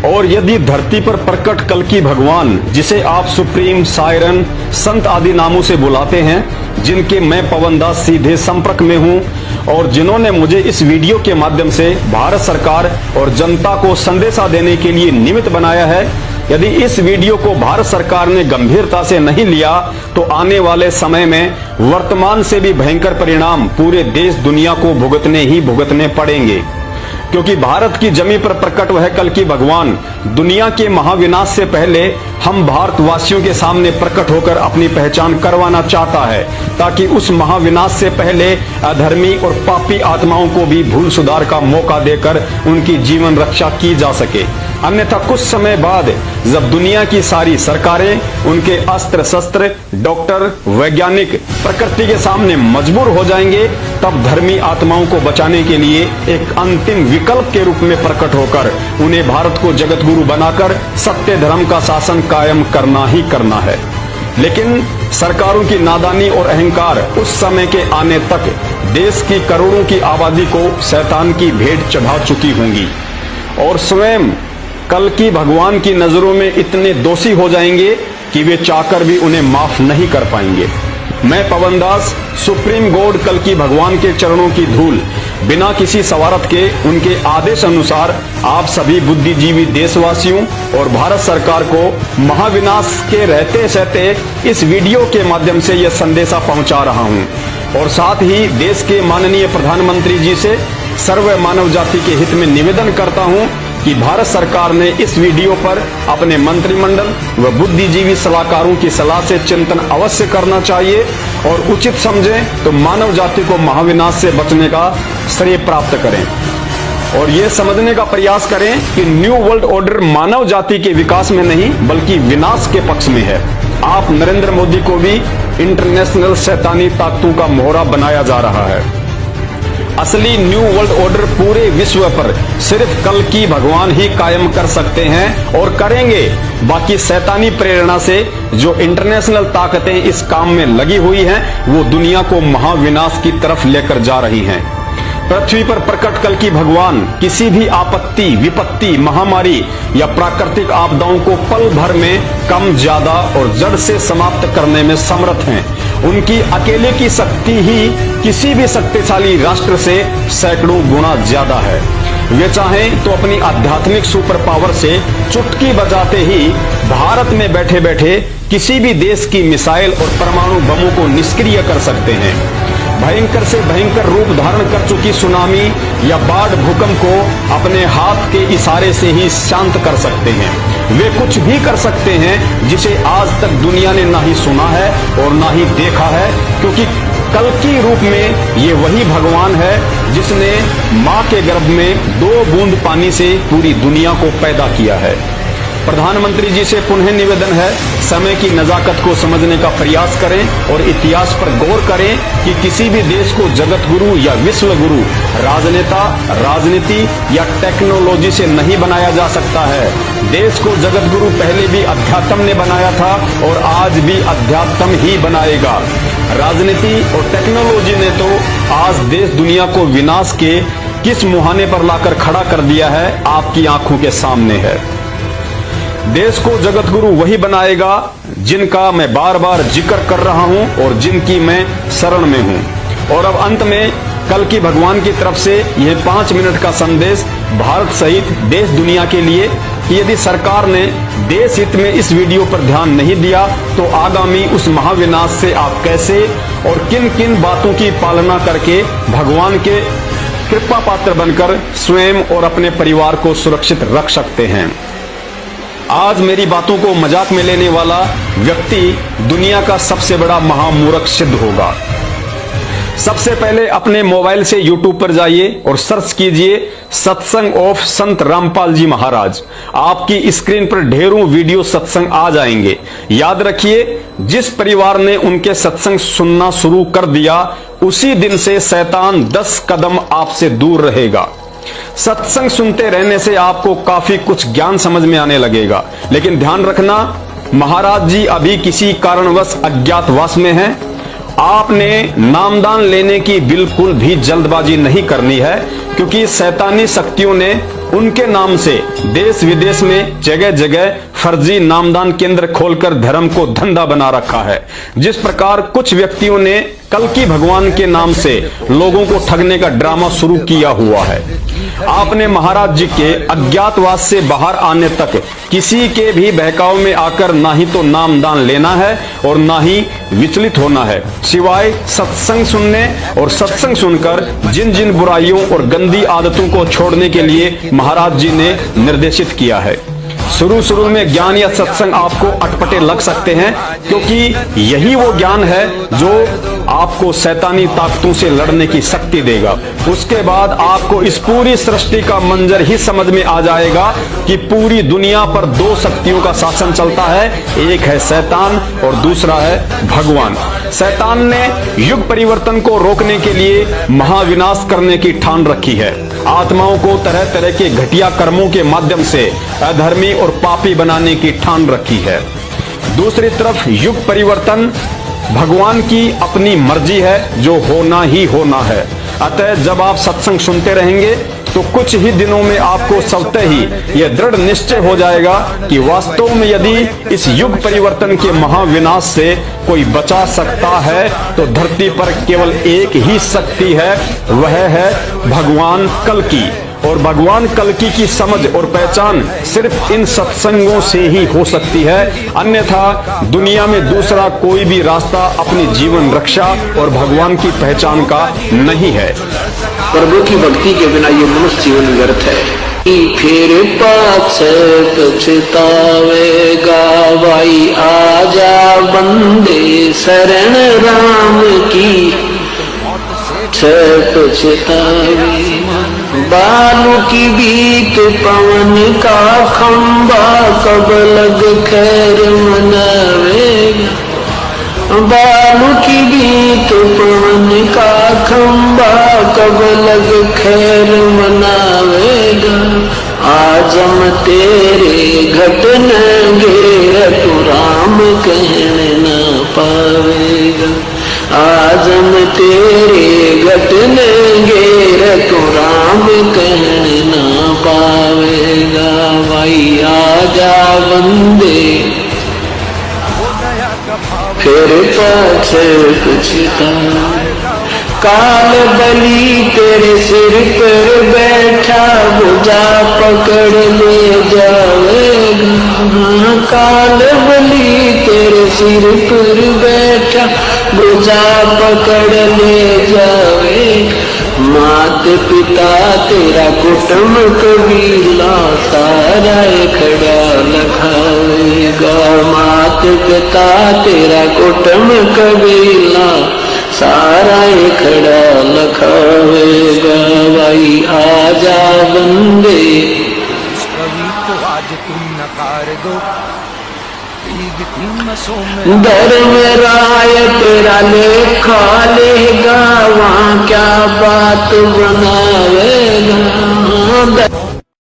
और यदि धरती पर प्रकट कल्कि भगवान, जिसे आप सुप्रीम, सायरन, संत आदि नामों से बुलाते हैं, जिनके मैं पवन दास सीधे संपर्क में हूं और जिन्होंने मुझे इस वीडियो के माध्यम से भारत सरकार और जनता को संदेशा देने के लिए निमित्त बनाया है, यदि इस वीडियो को भारत सरकार ने गंभीरता से नहीं लिया तो आने वाले समय में वर्तमान से भी भयंकर परिणाम पूरे देश दुनिया को भुगतने पड़ेंगे। क्योंकि भारत की जमीन पर प्रकट वह कल्कि भगवान दुनिया के महाविनाश से पहले हम भारतवासियों के सामने प्रकट होकर अपनी पहचान करवाना चाहता है, ताकि उस महाविनाश से पहले अधर्मी और पापी आत्माओं को भी भूल सुधार का मौका देकर उनकी जीवन रक्षा की जा सके। अन्यथा कुछ समय बाद जब दुनिया की सारी सरकारें, उनके अस्त्र शस्त्र, डॉक्टर, वैज्ञानिक प्रकृति के सामने मजबूर हो जाएंगे, तब धर्मी आत्माओं को बचाने के लिए एक अंतिम विकल्प के रूप में प्रकट होकर उन्हें भारत को जगत गुरु बनाकर सत्य धर्म का शासन कायम करना ही करना है। लेकिन सरकारों की नादानी और अहंकार उस समय के आने तक देश की करोड़ों की आबादी को शैतान की भेंट चढ़ा चुकी होंगी और स्वयं कल्कि भगवान की नजरों में इतने दोषी हो जाएंगे कि वे चाहकर भी उन्हें माफ नहीं कर पाएंगे। मैं पवन दास सुप्रीम गॉड कल्कि भगवान के चरणों की धूल बिना किसी सवारत के उनके आदेश अनुसार आप सभी बुद्धिजीवी देशवासियों और भारत सरकार को महाविनाश के रहते सहते इस वीडियो के माध्यम से यह संदेशा पहुंचा रहा हूं और साथ ही देश के माननीय प्रधानमंत्री जी से सर्व मानव जाति के हित में निवेदन करता हूं कि भारत सरकार ने इस वीडियो पर अपने मंत्रिमंडल व बुद्धिजीवी सलाहकारों की सलाह से चिंतन अवश्य करना चाहिए और उचित समझें तो मानव जाति को महाविनाश से बचने का श्रेय प्राप्त करें और ये समझने का प्रयास करें कि न्यू वर्ल्ड ऑर्डर मानव जाति के विकास में नहीं बल्कि विनाश के पक्ष में है। आप नरेंद्र मोदी को भी इंटरनेशनल शैतानी ताकतों का मोहरा बनाया जा रहा है। असली न्यू वर्ल्ड ऑर्डर पूरे विश्व पर सिर्फ कल्कि भगवान ही कायम कर सकते हैं और करेंगे। बाकी शैतानी प्रेरणा से जो इंटरनेशनल ताकतें इस काम में लगी हुई हैं, वो दुनिया को महाविनाश की तरफ लेकर जा रही हैं। पृथ्वी पर प्रकट कल्कि भगवान किसी भी आपत्ति, विपत्ति, महामारी या प्राकृतिक आपदाओं को पल भर में कम, ज्यादा और जड़ से समाप्त करने में समर्थ हैं। उनकी अकेले की शक्ति ही किसी भी शक्तिशाली राष्ट्र से सैकड़ों गुना ज्यादा है। वे चाहें तो अपनी आध्यात्मिक सुपर पावर से चुटकी बजाते ही भारत में बैठे बैठे किसी भी देश की मिसाइल और परमाणु बमों को निष्क्रिय कर सकते हैं। भयंकर से भयंकर रूप धारण कर चुकी सुनामी या बाढ़, भूकंप को अपने हाथ के इशारे से ही शांत कर सकते हैं। वे कुछ भी कर सकते हैं जिसे आज तक दुनिया ने ना ही सुना है और ना ही देखा है, क्योंकि कल्कि रूप में ये वही भगवान है जिसने मां के गर्भ में 2 बूंद पानी से पूरी दुनिया को पैदा किया है। प्रधानमंत्री जी से पुनः निवेदन है, समय की नजाकत को समझने का प्रयास करें और इतिहास पर गौर करें कि किसी भी देश को जगत गुरु या विश्व गुरु राजनेता, राजनीति या टेक्नोलॉजी से नहीं बनाया जा सकता है। देश को जगत गुरु पहले भी अध्यात्म ने बनाया था और आज भी अध्यात्म ही बनाएगा। राजनीति और टेक्नोलॉजी ने तो आज देश दुनिया को विनाश के किस मुहाने पर लाकर खड़ा कर दिया है, आपकी आंखों के सामने है। देश को जगत गुरु वही बनाएगा जिनका मैं बार बार जिक्र कर रहा हूं और जिनकी मैं शरण में हूं। और अब अंत में कल्कि भगवान की तरफ से यह 5 मिनट का संदेश भारत सहित देश दुनिया के लिए कि यदि सरकार ने देश हित में इस वीडियो पर ध्यान नहीं दिया तो आगामी उस महाविनाश से आप कैसे और किन किन बातों की पालना करके भगवान के कृपा पात्र बनकर स्वयं और अपने परिवार को सुरक्षित रख सकते हैं। आज मेरी बातों को मजाक में लेने वाला व्यक्ति दुनिया का सबसे बड़ा महामूर्ख सिद्ध होगा। सबसे पहले अपने मोबाइल से YouTube पर जाइए और सर्च कीजिए सत्संग ऑफ संत रामपाल जी महाराज। आपकी स्क्रीन पर ढेरों वीडियो सत्संग आ जाएंगे। याद रखिए, जिस परिवार ने उनके सत्संग सुनना शुरू कर दिया उसी दिन से शैतान 10 कदम आपसे दूर रहेगा। सत्संग सुनते रहने से आपको काफी कुछ ज्ञान समझ में आने लगेगा, लेकिन ध्यान रखना, महाराज जी अभी किसी कारणवश अज्ञातवास में हैं। आपने नामदान लेने की बिल्कुल भी जल्दबाजी नहीं करनी है, क्योंकि शैतानी शक्तियों ने उनके नाम से देश विदेश में जगह जगह फर्जी नामदान केंद्र खोलकर धर्म को धंधा बना रखा है। जिस प्रकार कुछ व्यक्तियों ने कल्कि भगवान के नाम से लोगों को ठगने का ड्रामा शुरू किया हुआ है। आपने महाराज जी के अज्ञातवास से बाहर आने तक किसी के भी बहकाव में आकर ना ही तो नामदान लेना है और ना ही विचलित होना है, सिवाय सत्संग सुनने और सत्संग सुनकर जिन जिन बुराइयों और गंदी आदतों को छोड़ने के लिए महाराज जी ने निर्देशित किया है। शुरू में ज्ञान या सत्संग आपको अटपटे लग सकते हैं, क्योंकि यही वो ज्ञान है जो आपको शैतानी ताकतों से लड़ने की शक्ति देगा। उसके बाद आपको इस पूरी सृष्टि का मंजर ही समझ में आ जाएगा कि पूरी दुनिया पर दो शक्तियों का शासन चलता है, एक है शैतान और दूसरा है भगवान। शैतान ने युग परिवर्तन को रोकने के लिए महाविनाश करने की ठान रखी है। आत्माओं को तरह तरह के घटिया कर्मों के माध्यम से अधर्मी और पापी बनाने की ठान रखी है। दूसरी तरफ युग परिवर्तन भगवान की अपनी मर्जी है, जो होना ही होना है। अतः जब आप सत्संग सुनते रहेंगे तो कुछ ही दिनों में आपको स्वतः ही यह दृढ़ निश्चय हो जाएगा कि वास्तव में यदि इस युग परिवर्तन के महाविनाश से कोई बचा सकता है तो धरती पर केवल एक ही शक्ति है, वह है भगवान कल्कि। और भगवान कल्कि की समझ और पहचान सिर्फ इन सत्संगों से ही हो सकती है, अन्यथा दुनिया में दूसरा कोई भी रास्ता अपनी जीवन रक्षा और भगवान की पहचान का नहीं है। प्रभु की भक्ति के बिना ये मनुष्य जीवन व्यर्थ है। फिर पाछे पछतावेगा भाई, आजा बंदे शरण राम की। पछतावे बालू की बीत पवन का खंबा, कब लग खैर मनावेगा। बालू की बीत पवन का खंबा, कब लग खैर मनावेगा। आजम तेरे घटनेंगे तू राम कहने न पावेगा। आजम तेरे घटनेंगे तू राम कहने न पावेगा। भाई आजा बंदे फिर पाछे पछता। काल बलि तेरे सिर पर बैठा, बुझा पकड़ ले जावेगा। काल बलि तेरे सिर पर बैठा, बुझा पकड़ ले जावेगा। मात पिता तेरा कुटुंब कबीला, सारा खड़ा लखावेगा। मात पिता तेरा कुटुंब कबीला, सारा खड़ा लखावेगा। भाई आजा बंदे तो आज तुम नकार दो, धर्म राय तेरा लेखा लेगा, वहाँ क्या बात बनावेगा।